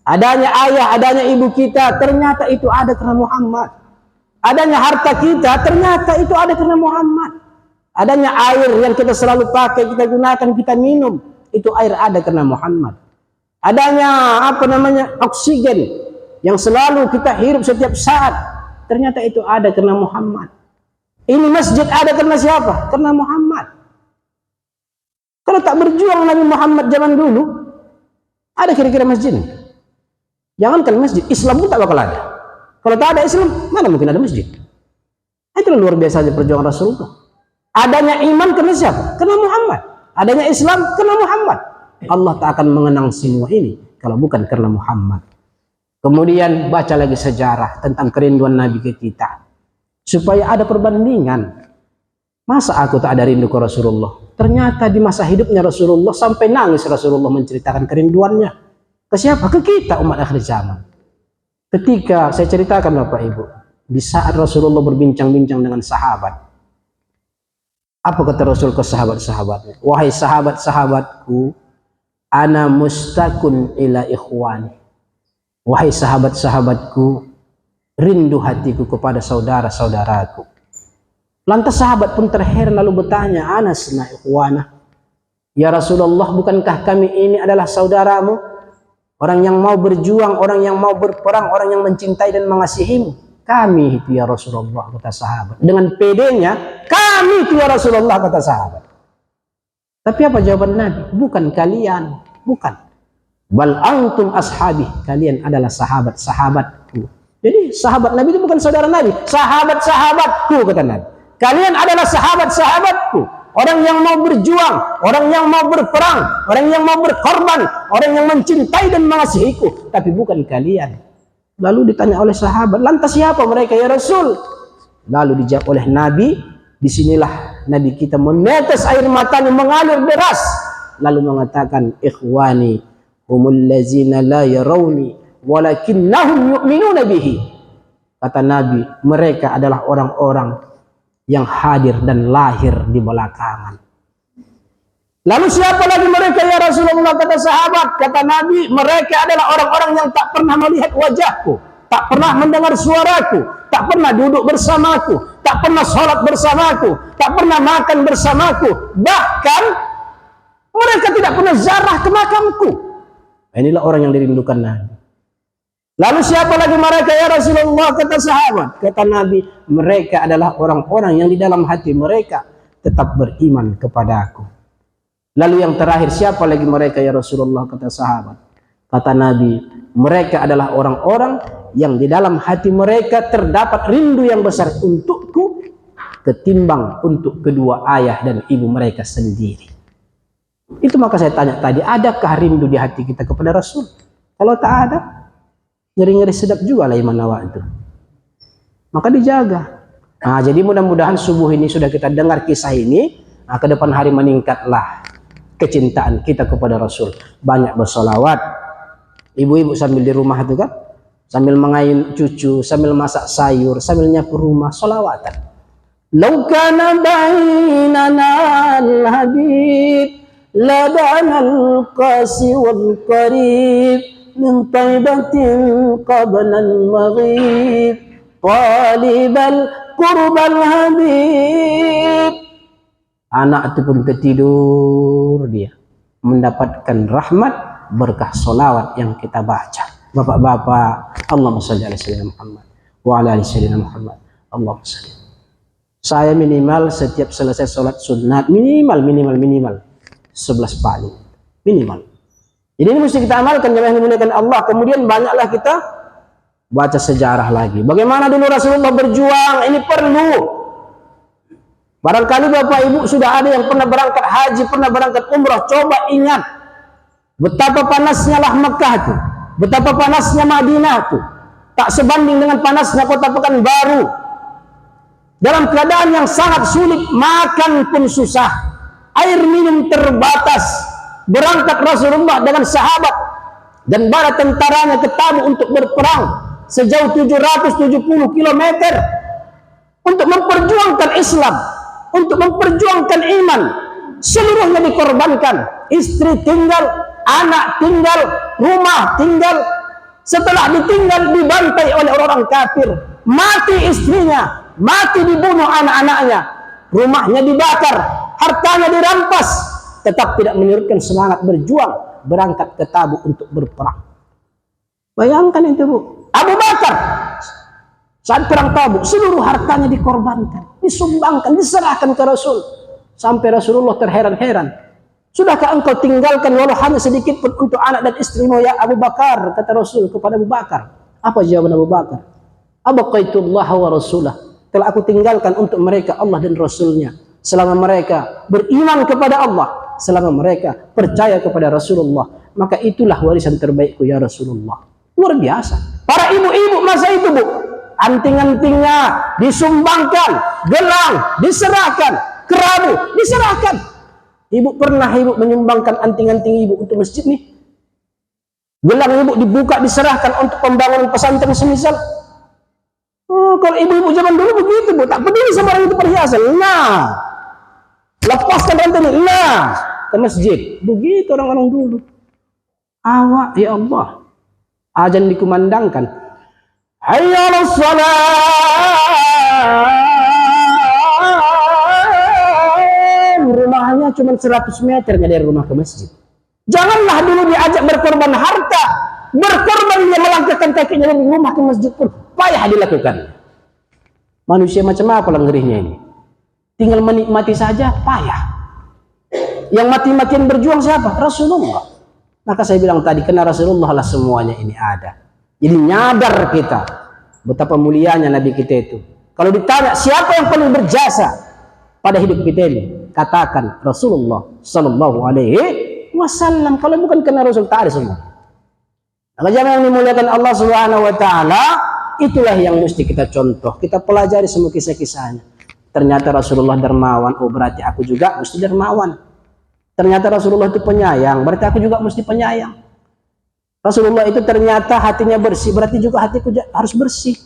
Adanya ayah, adanya ibu kita, ternyata itu ada karena Muhammad. Adanya harta kita, ternyata itu ada karena Muhammad. Adanya air yang kita selalu pakai, kita gunakan, kita minum, itu air ada karena Muhammad. Adanya oksigen yang selalu kita hirup setiap saat, ternyata itu ada karena Muhammad. Ini masjid ada karena siapa? Karena Muhammad. Kalau tak berjuang Nabi Muhammad zaman dulu, ada kira-kira masjid? Jangankan masjid, Islam pun tak bakal ada. Kalau tak ada Islam, mana mungkin ada masjid? Itu luar biasa aja perjuangan Rasulullah. Adanya iman karena siapa? Karena Muhammad. Adanya Islam karena Muhammad. Allah tak akan mengenang semua ini kalau bukan karena Muhammad. Kemudian baca lagi sejarah tentang kerinduan Nabi ke kita. Supaya ada perbandingan. Masa aku tak ada rindu ke Rasulullah? Ternyata di masa hidupnya Rasulullah sampai nangis Rasulullah menceritakan kerinduannya. Ke siapa? Ke kita umat akhir zaman. Ketika saya ceritakan Bapak Ibu, di saat Rasulullah berbincang-bincang dengan sahabat, apa kata Rasul ke sahabat-sahabatnya? Wahai sahabat-sahabatku, ana mustakun ila ikhwani. Wahai sahabat-sahabatku, rindu hatiku kepada saudara-saudaraku. Lantas sahabat pun terheran lalu bertanya, Anas na ikhwana. Ya Rasulullah, bukankah kami ini adalah saudaramu? Orang yang mau berjuang, orang yang mau berperang, orang yang mencintai dan mengasihimu. Kami itu ya Rasulullah, kata sahabat. Dengan pedenya, kami itu ya Rasulullah, kata sahabat. Tapi apa jawaban Nabi? Bukan kalian, bukan. Bal antum ashabi, kalian adalah sahabat-sahabatku. Jadi sahabat Nabi itu bukan saudara Nabi, sahabat-sahabatku, kata Nabi. Kalian adalah sahabat-sahabatku. Orang yang mau berjuang, orang yang mau berperang, orang yang mau berkorban, orang yang mencintai dan mengasihiku. Tapi bukan kalian. Lalu ditanya oleh sahabat, lantas siapa mereka ya Rasul? Lalu dijawab oleh Nabi, disinilah Nabi kita menetes air matanya mengalir deras. Lalu mengatakan, ikhwani humul lazina la yarawni walakinnahum yu'minuna bihi. Kata Nabi, mereka adalah orang-orang yang hadir dan lahir di belakangan. Lalu siapa lagi mereka ya Rasulullah, kata sahabat? Kata Nabi, mereka adalah orang-orang yang tak pernah melihat wajahku, tak pernah mendengar suaraku, tak pernah duduk bersamaku, tak pernah sholat bersamaku, tak pernah makan bersamaku, bahkan mereka tidak pernah ziarah ke makamku. Inilah orang yang dirindukan Nabi. Lalu siapa lagi mereka ya Rasulullah, kata sahabat? Kata Nabi, mereka adalah orang-orang yang di dalam hati mereka tetap beriman kepada aku. Lalu yang terakhir, siapa lagi mereka ya Rasulullah, kata sahabat? Kata Nabi, mereka adalah orang-orang yang di dalam hati mereka terdapat rindu yang besar untukku ketimbang untuk kedua ayah dan ibu mereka sendiri. Itu maka saya tanya tadi, adakah rindu di hati kita kepada Rasul? Kalau tak ada, ngeri-ngeri sedap juga lah iman awak itu. Maka dijaga. Nah, jadi mudah-mudahan subuh ini sudah kita dengar kisah ini, nah, ke depan hari meningkatlah kecintaan kita kepada Rasul. Banyak bersolawat. Ibu-ibu sambil di rumah itu kan, sambil mengayun cucu, sambil masak sayur, sambil nyapu rumah, solawatan. Lau kana bainana al-habib ladana al-qasi wal-qarib min taibatin qabla al-maghib talibal qurbal habib. Anak itu pun ketidur, dia mendapatkan rahmat berkah solawat yang kita baca. Bapak-bapak, Allahumma shalli ala sayyidina Muhammad wa ala ali sayyidina Muhammad. Allahumma shalli. Saya minimal setiap selesai sholat sunat minimal 11 kali minimal. Jadi ini mesti kita amalkan jemaah yang dimuliakan Allah. Kemudian banyaklah kita baca sejarah lagi. Bagaimana dulu Rasulullah berjuang, ini perlu. Barangkali Bapak Ibu sudah ada yang pernah berangkat haji, pernah berangkat umrah, coba ingat betapa panasnya lah Mekah itu, betapa panasnya Madinah itu, tak sebanding dengan panasnya kota Pekanbaru. Dalam keadaan yang sangat sulit, makan pun susah, air minum terbatas. Berangkat Rasulullah dengan sahabat dan para tentaranya ke Tabuk untuk berperang sejauh 770 km untuk memperjuangkan Islam, untuk memperjuangkan iman. Seluruhnya dikorbankan. Istri tinggal, anak tinggal, rumah tinggal. Setelah ditinggal, dibantai oleh orang kafir. Mati istrinya, mati dibunuh anak-anaknya, rumahnya dibakar, hartanya dirampas. Tetap tidak menyurutkan semangat berjuang, berangkat ke Tabuk untuk berperang. Bayangkan itu, Bu. Abu Bakar saat perang Tabuk, seluruh hartanya dikorbankan, disumbangkan, diserahkan ke Rasul. Sampai Rasulullah terheran-heran. Sudahkah engkau tinggalkan walau hanya sedikit pun untuk anak dan istrimu ya Abu Bakar? Kata Rasul kepada Abu Bakar. Apa jawaban Abu Bakar? Abaqaitullah wa rasulah. Telah aku tinggalkan untuk mereka Allah dan Rasulnya. Selama mereka beriman kepada Allah, selama mereka percaya kepada Rasulullah, maka itulah warisan terbaikku ya Rasulullah. Luar biasa. Para ibu-ibu masa itu, Bu, anting-antingnya disumbangkan, gelang diserahkan, kerabu diserahkan. Ibu pernah menyumbangkan anting-anting ibu untuk masjid nih? Gelang ibu dibuka diserahkan untuk pembangunan pesantren semisal. Oh, kalau ibu-ibu zaman dulu begitu, Bu, tak peduli sama orang itu perhiasan. Nah, lepaskan rantai ini, nah, ke masjid. Begitu orang-orang dulu. Awak, ya Allah, azan dikumandangkan. Hayya 'alas shalah. Rumahnya cuma 100 meternya dari rumah ke masjid. Janganlah dulu diajak berkorban harta, berkorban dia melangkahkan kakinya dari rumah ke masjid pun payah dilakukan. Manusia macam apa lenggerinya ini? Tinggal menikmati saja payah. Yang mati-matian berjuang siapa? Rasulullah. Maka saya bilang tadi, karena Rasulullah lah semuanya ini ada. Jadi nyadar kita betapa mulianya Nabi kita itu. Kalau ditanya siapa yang paling berjasa pada hidup kita ini, katakan Rasulullah Sallallahu Alaihi Wasallam. Kalau bukan karena Rasul, tak ada semua. Maka jangan dimuliakan Allah Subhanahu Wa Taala. Itulah yang mesti kita contoh, kita pelajari semua kisah-kisahnya. Ternyata Rasulullah dermawan, oh berarti aku juga mesti dermawan. Ternyata Rasulullah itu penyayang, berarti aku juga mesti penyayang. Rasulullah itu ternyata hatinya bersih, berarti juga hatiku harus bersih.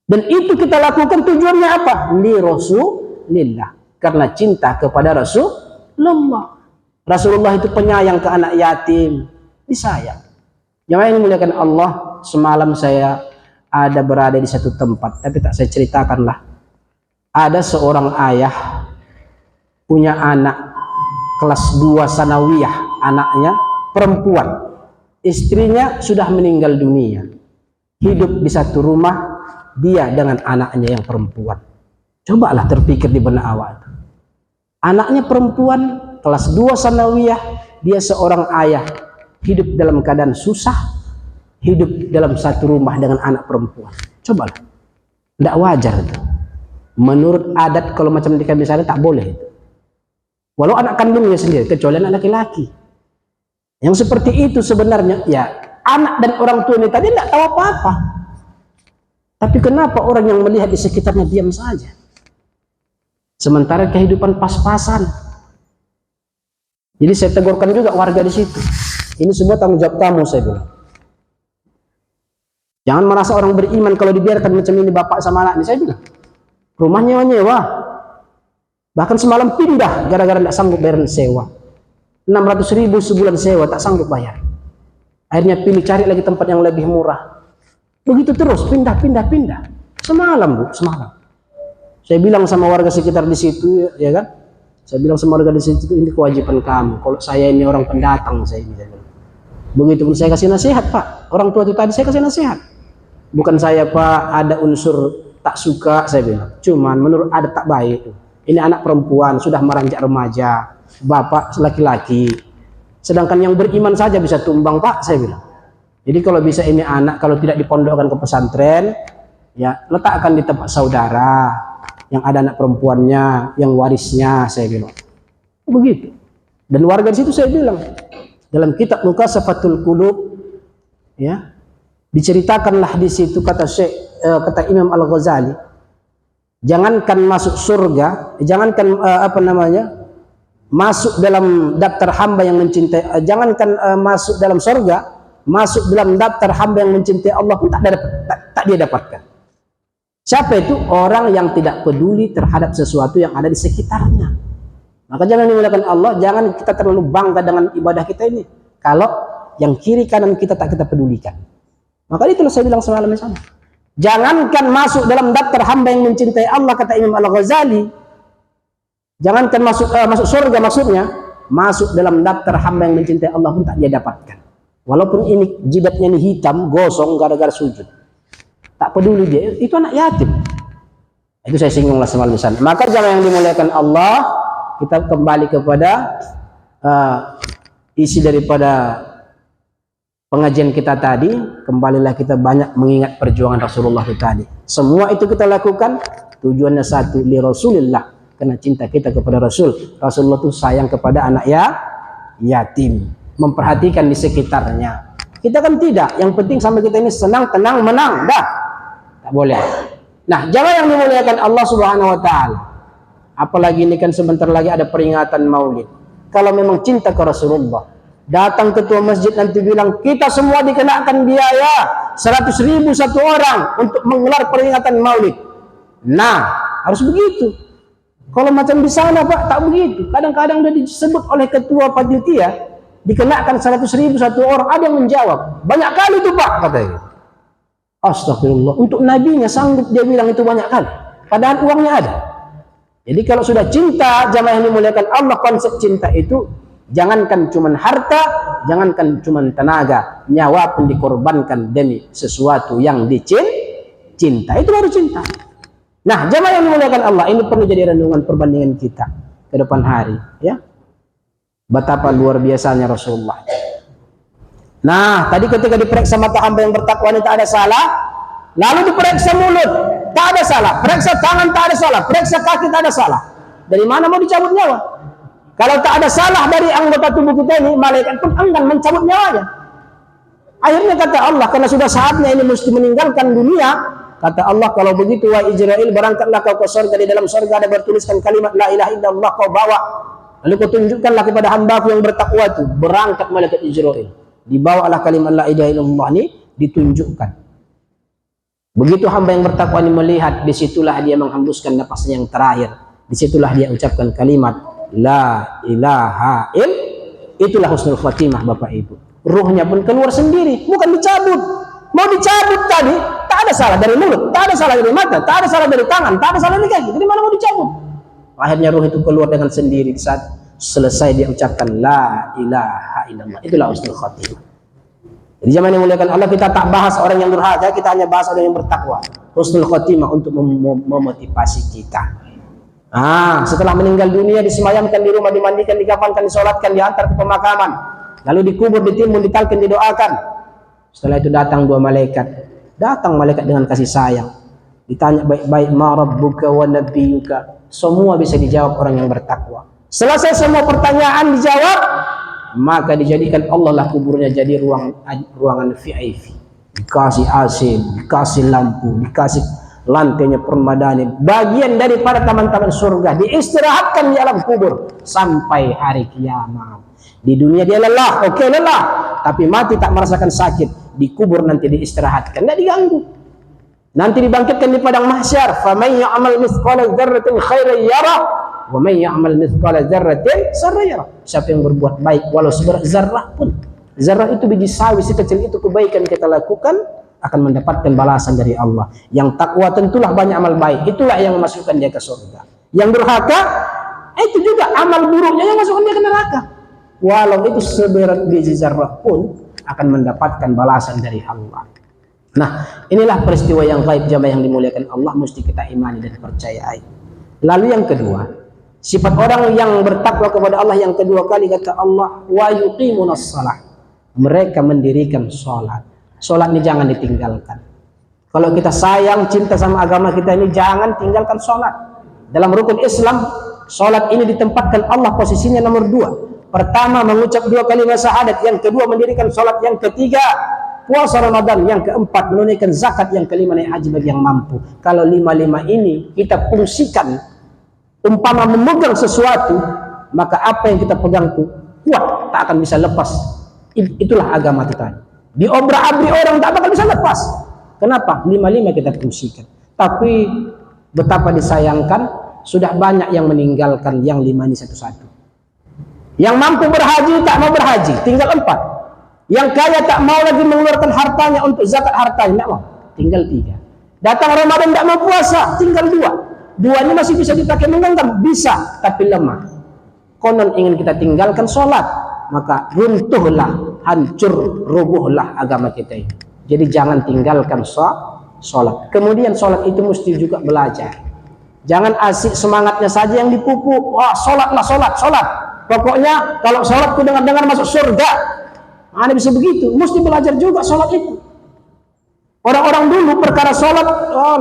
Dan itu kita lakukan tujuannya apa? Li Rasulillah, karena cinta kepada Rasulullah. Rasulullah itu penyayang ke anak yatim, disayang. Yang lain dimuliakan Allah, semalam saya ada berada di satu tempat, tapi tak saya ceritakanlah. Ada seorang ayah punya anak kelas 2 sanawiyah, anaknya perempuan. Istrinya sudah meninggal dunia. Hidup di satu rumah dia dengan anaknya yang perempuan. Cobalah terpikir di benak awak. Anaknya perempuan kelas 2 sanawiyah, dia seorang ayah hidup dalam keadaan susah, hidup dalam satu rumah dengan anak perempuan. Cobalah. Tidak wajar itu. Menurut adat kalau macam di kami sana tak boleh itu. walau anak kandungnya sendiri, kecuali anak laki-laki. Yang seperti itu sebenarnya ya anak dan orang tua ini tadi tidak tahu apa-apa. Tapi kenapa orang yang melihat di sekitarnya diam saja? Sementara kehidupan pas-pasan. Jadi saya tegurkan juga warga di situ. Ini semua tanggung jawab kamu, saya bilang. Jangan merasa orang beriman kalau dibiarkan macam ini bapak sama anak ini, saya bilang. Rumahnya nyewa. Bahkan semalam pindah gara-gara tidak sanggup bayar sewa. 600.000 sebulan sewa, tak sanggup bayar. Akhirnya pilih cari lagi tempat yang lebih murah. Begitu terus, pindah. Semalam Bu, semalam. Saya bilang sama warga sekitar di situ, ya kan? Saya bilang sama warga di situ, ini kewajiban kamu. Kalau saya ini orang pendatang, saya bilang. Begitu pun saya kasih nasihat, Pak. Orang tua itu tadi saya kasih nasihat. Bukan saya, Pak, ada unsur tak suka, saya bilang. Cuman menurut adat tak baik. Ini anak perempuan, sudah meranjak remaja. Bapak laki-laki. Sedangkan yang beriman saja bisa tumbang, Pak, saya bilang. Jadi kalau bisa ini anak, kalau tidak dipondokkan ke pesantren, ya letakkan di tempat saudara yang ada anak perempuannya, yang warisnya, saya bilang. Begitu. Dan warga di situ saya bilang, dalam kitab Mukasafatul Qulub, ya, diceritakanlah di situ kata Imam Al-Ghazali, jangankan masuk surga, jangankan masuk dalam daftar hamba yang mencintai, jangankan masuk dalam surga, masuk dalam daftar hamba yang mencintai Allah pun tak dia dapatkan. Siapa itu? Orang yang tidak peduli terhadap sesuatu yang ada di sekitarnya. Maka jangan dimuliakan Allah, jangan kita terlalu bangga dengan ibadah kita ini kalau yang kiri kanan kita tak kita pedulikan. Maka itulah saya bilang semalam di sana. Jangankan masuk dalam daftar hamba yang mencintai Allah, kata Imam Al-Ghazali. Jangankan masuk surga, maksudnya masuk dalam daftar hamba yang mencintai Allah pun tak dia dapatkan. Walaupun ini jidatnya ini hitam, gosong gara-gara sujud. Tak peduli dia, itu anak yatim. Itu saya singgunglah semalam di sana. Maka jangan yang dimuliakan Allah, kita kembali kepada isi daripada pengajian kita tadi. Kembalilah kita banyak mengingat perjuangan Rasulullah itu tadi. Semua itu kita lakukan tujuannya satu, li Rasulillah, karena cinta kita kepada Rasul. Rasulullah itu sayang kepada anak yatim, memperhatikan di sekitarnya. Kita kan tidak, yang penting sampai kita ini senang, tenang, menang, dah. Tak boleh. Nah, jangan yang dimuliakan Allah Subhanahu wa taala. Apalagi ini kan sebentar lagi ada peringatan Maulid. Kalau memang cinta ke Rasulullah, datang ketua masjid nanti bilang, kita semua dikenakan biaya 100.000 satu orang untuk menggelar peringatan Maulid. Nah, harus begitu. Kalau macam di sana, Pak, tak begitu. Kadang-kadang sudah disebut oleh ketua panitia, dikenakan 100.000 satu orang, ada yang menjawab, banyak kali itu, Pak, katanya. Astagfirullah, untuk nabinya sanggup dia bilang itu banyak kali, padahal uangnya ada. Jadi kalau sudah cinta, jamaah yang dimuliakan Allah, konsep cinta itu jangankan cuman harta, jangankan cuman tenaga, nyawa pun dikorbankan demi sesuatu yang dicinta. Itu baru cinta. Nah, jamaah yang dimuliakan Allah, ini perlu jadi renungan perbandingan kita ke depan hari, ya. Betapa luar biasanya Rasulullah. Nah, tadi ketika diperiksa mata hamba yang bertakwa ini tak ada salah, lalu diperiksa mulut, tak ada salah, periksa tangan tak ada salah, periksa kaki tak ada salah. Dari mana mau dicabut nyawa? Kalau tak ada salah dari anggota tubuh kita ini, malaikat pun enggan mencabut nyawanya. Akhirnya kata Allah, karena sudah saatnya ini mesti meninggalkan dunia, kata Allah, kalau begitu wa Israel, berangkatlah kau ke surga, di dalam surga ada bertuliskan kalimat la ilaha illallah, kau bawa. Lalu kau tunjukkanlah kepada hambaku yang bertakwa itu, berangkat malaikat Israel. Dibawalah kalimat la ilaha illallah ini, ditunjukkan. Begitu hamba yang bertakwa ini melihat, disitulah dia menghembuskan nafasnya yang terakhir. Disitulah dia ucapkan kalimat la ilaha illallah. Itulah husnul khatimah, Bapak Ibu. Ruhnya pun keluar sendiri, bukan dicabut. Mau dicabut tadi, tak ada salah dari mulut, tak ada salah dari mata, tak ada salah dari tangan, tak ada salah dari kaki. Jadi mana mau dicabut? Akhirnya ruh itu keluar dengan sendiri saat selesai dia ucapkan la ilaha illallah. Itulah husnul khatimah. Jadi zaman yang muliakan Allah, kita tak bahas orang yang durhaka, kita hanya bahas orang yang bertakwa. Husnul khatimah untuk memotivasi kita. Setelah meninggal dunia, disemayamkan di rumah, dimandikan, dikafankan, disolatkan, diantar ke pemakaman, lalu dikubur, ditimbun, ditalkin, didoakan. Setelah itu datang dua malaikat. Datang malaikat dengan kasih sayang. Ditanya baik-baik, ma rabbuka wa nabiyyuka. Semua bisa dijawab orang yang bertakwa. Selesai semua pertanyaan dijawab, maka dijadikan Allah lah kuburnya jadi ruangan VIP. Dikasih AC, dikasih lampu, dikasih lantainya permadani, bagian daripada taman-taman surga. Diistirahatkan di alam kubur sampai hari kiamat. Di dunia dia lelah, oke lelah, tapi mati tak merasakan sakit. Di kubur nanti diistirahatkan, tidak diganggu. Nanti dibangkitkan di padang mahsyar. Faman ya'mal mithqala dzarratin khairan yarah, wa man ya'mal mithqala dzarratin syarran yarah. Siapa yang berbuat baik walau seberat zarrah pun. Zarrah itu biji sawi sekecil itu, kebaikan kita lakukan akan mendapatkan balasan dari Allah. Yang takwa tentulah banyak amal baik, itulah yang memasukkan dia ke surga. Yang durhaka itu juga amal buruknya yang masukkan dia ke neraka. Walau itu seberat biji zarrah pun akan mendapatkan balasan dari Allah. Nah, inilah peristiwa yang gaib jamaah yang dimuliakan Allah, mesti kita imani dan percayai. Lalu yang kedua, sifat orang yang bertakwa kepada Allah yang kedua kali kata Allah, wa yuqimunas shalah. Mereka mendirikan salat. Salat ini jangan ditinggalkan. Kalau kita sayang, cinta sama agama kita ini, jangan tinggalkan salat. Dalam rukun Islam, salat ini ditempatkan Allah posisinya nomor 2. Pertama mengucap 2 kalimat syahadat, yang kedua mendirikan salat, yang ketiga puasa Ramadan, yang keempat menunaikan zakat, yang kelima naik haji bagi yang mampu. Kalau 5-5 ini kita fungsikan, umpama memegang sesuatu, maka apa yang kita pegang itu kuat, tak akan bisa lepas. Itulah agama kita. Diobrak-abrik orang tak bakal bisa lepas. Kenapa? 5-5 kita fungsikan. Tapi betapa disayangkan, sudah banyak yang meninggalkan yang 5 ini satu-satu. Yang mampu berhaji tak mau berhaji, tinggal 4. Yang kaya tak mau lagi mengeluarkan hartanya untuk zakat hartanya, tak mau, tinggal 3. Datang Ramadan tak mau puasa, tinggal 2. 2 ini masih bisa dipakai menggenggam, bisa, tapi lemah. Konon ingin kita tinggalkan sholat, maka runtuhlah, hancur, rubuhlah agama kita ini. Jadi jangan tinggalkan sholat. Kemudian sholat itu mesti juga belajar. Jangan asik semangatnya saja yang dipupuk. Wah, sholatlah, sholat. Pokoknya kalau sholat ku dengar-dengar masuk surga. Mana bisa begitu? Mesti belajar juga sholat itu. Orang-orang dulu perkara sholat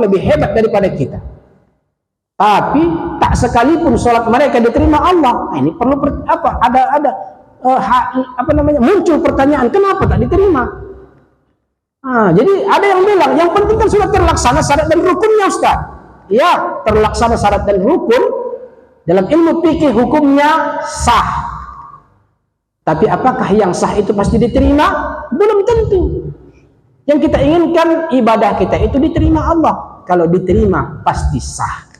lebih hebat daripada kita. Tapi tak sekalipun sholat mereka diterima Allah. Nah, ini perlu muncul pertanyaan, kenapa tak diterima? Jadi ada yang bilang, yang penting kan sudah terlaksana syarat dan rukunnya, Ustaz. Ya, terlaksana syarat dan rukun dalam ilmu fikih hukumnya sah. Tapi apakah yang sah itu pasti diterima? Belum tentu. Yang kita inginkan ibadah kita itu diterima Allah. Kalau diterima pasti sah.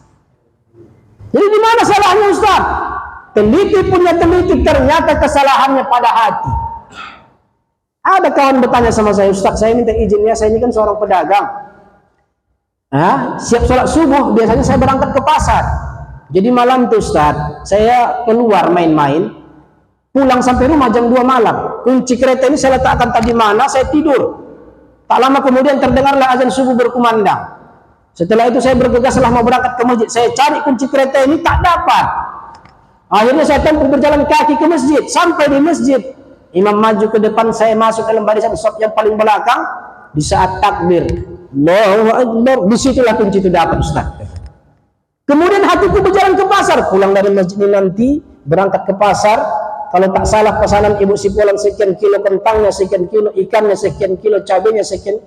Jadi di mana salahnya, Ustaz? Teliti punya teliti, ternyata kesalahannya pada hati. Ada kawan bertanya sama saya, Ustaz, saya minta izin ya, saya ini kan seorang pedagang. Siap sholat subuh, biasanya saya berangkat ke pasar. Jadi malam tuh, Ustaz, saya keluar main-main, pulang sampai rumah jam 2 malam. Kunci kereta ini saya letakkan tadi mana, saya tidur. Tak lama kemudian terdengarlah azan subuh berkumandang. Setelah itu saya bergegaslah mau berangkat ke masjid. Saya cari kunci kereta ini, tak dapat. Akhirnya saya tempuh berjalan kaki ke masjid. Sampai di masjid, imam maju ke depan, saya masuk dalam barisan shop yang paling belakang. Di saat takbir, Allahu Akbar, disitulah kunci itu dapat, Ustaz. Kemudian hatiku berjalan ke pasar, pulang dari masjid ini nanti, berangkat ke pasar. Kalau tak salah pesanan ibu sipulan sekian kilo kentangnya, sekian kilo ikannya, sekian kilo cabenya, sekian.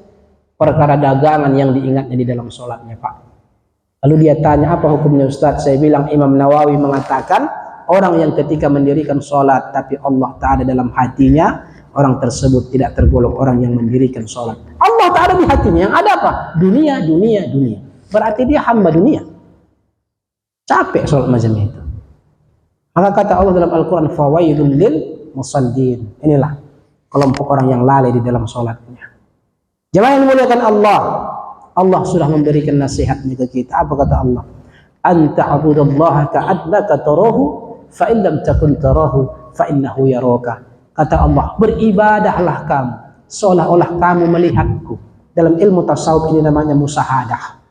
Perkara dagangan yang diingatnya di dalam sholatnya, Pak. Lalu dia tanya, apa hukumnya, Ustaz? Saya bilang, Imam Nawawi mengatakan, orang yang ketika mendirikan sholat tapi Allah tak ada dalam hatinya, orang tersebut tidak tergolong orang yang mendirikan sholat. Allah tak ada di hatinya, yang ada apa? Dunia. Berarti dia hamba dunia. Capek sholat macam itu. Maka kata Allah dalam Al-Quran, fawailul lil musallin. Inilah kelompok orang yang lalai di dalam sholatnya. Jemaah yang dimuliakan Allah, Allah sudah memberikan nasihatnya ke kita. Apa kata Allah? Anta abudallaha ka'annaka tarahu fa in lam takun tarahu fa innahu yaraka. Kata Allah, beribadahlah kamu seolah-olah kamu melihatku. Dalam ilmu tasawuf ini namanya musahadah.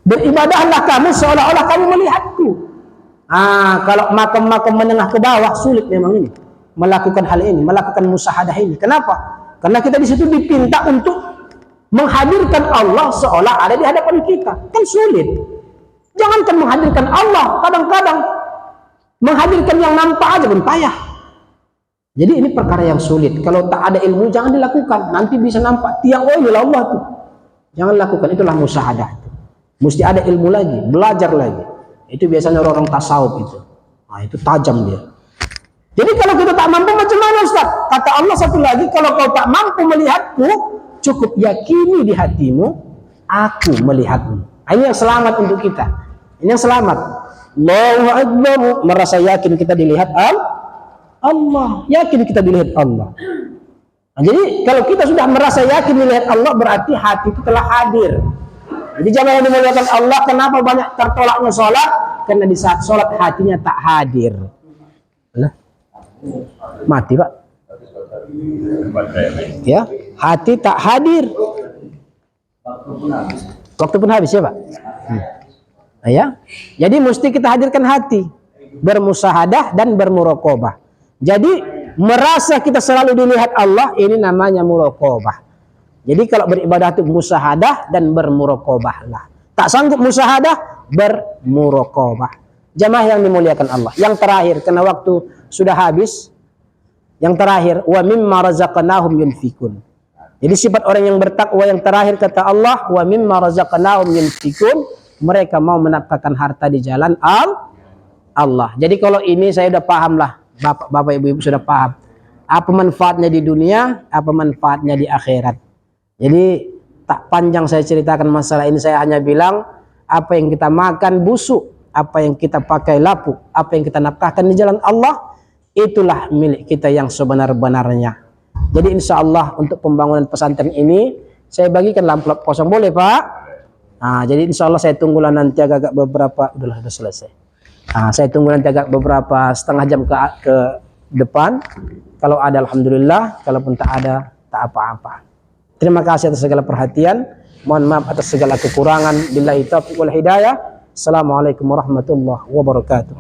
Beribadahlah kamu seolah-olah kamu melihatku. Kalau makam-makam menengah ke bawah sulit memang ini melakukan hal ini, melakukan musahadah ini. Kenapa? Karena kita di situ dipinta untuk menghadirkan Allah seolah ada di hadapan kita. Kan sulit. Jangankan menghadirkan Allah, kadang-kadang Menghadirkan yang nampak aja pun payah. Jadi ini perkara yang sulit. Kalau tak ada ilmu jangan dilakukan. Nanti bisa nampak tiang, oh inilah Allah tuh. Jangan lakukan, itulah musyahadah. Mesti ada ilmu lagi, belajar lagi. Itu biasanya orang tasawuf itu. Nah, itu tajam dia. Jadi kalau kita tak mampu macam mana Ustaz? Kata Allah satu lagi, kalau kau tak mampu melihatku, cukup yakini di hatimu, aku melihatmu. Nah, ini yang selamat untuk kita. Ini yang selamat. Allahu Akbar, merasa yakin kita dilihat Allah, yakin kita dilihat Allah. Nah, jadi kalau kita sudah merasa yakin dilihat Allah, berarti hati itu telah hadir. Jadi jamaah yang dimuliakan Allah, kenapa banyak tertolaknya sholat? Karena di saat sholat hatinya tak hadir. Nah, mati Pak. Ya, hati tak hadir. Waktu pun habis ya Pak. Ya, jadi mesti kita hadirkan hati, bermusahadah dan bermuraqabah. Jadi merasa kita selalu dilihat Allah, ini namanya muraqabah. Jadi kalau beribadah itu musahadah dan bermuraqabah lah. Tak sanggup musahadah, bermuraqabah. Jamaah yang dimuliakan Allah. Yang terakhir, karena waktu sudah habis. Yang terakhir, wa mimma razaqnahum yunfikun. Jadi sifat orang yang bertakwa yang terakhir kata Allah, wa mimma razaqnahum yunfikun. Mereka mau menafkahkan harta di jalan Allah. Jadi kalau ini saya sudah paham lah. Bapak ibu sudah paham. Apa manfaatnya di dunia, apa manfaatnya di akhirat. Jadi tak panjang saya ceritakan masalah ini, saya hanya bilang apa yang kita makan busuk, apa yang kita pakai lapuk, apa yang kita nafkahkan di jalan Allah, itulah milik kita yang sebenar-benarnya. Jadi insya Allah untuk pembangunan pesantren ini saya bagikan amplop kosong, boleh Pak? Nah, jadi insya Allah saya tunggulah nanti agak beberapa, sudah selesai. Nah, saya tunggu nanti agak beberapa setengah jam ke depan. Kalau ada alhamdulillah, kalaupun tak ada tak apa-apa. Terima kasih atas segala perhatian. Mohon maaf atas segala kekurangan. Billahi taufiq wal hidayah. Assalamualaikum warahmatullahi wabarakatuh.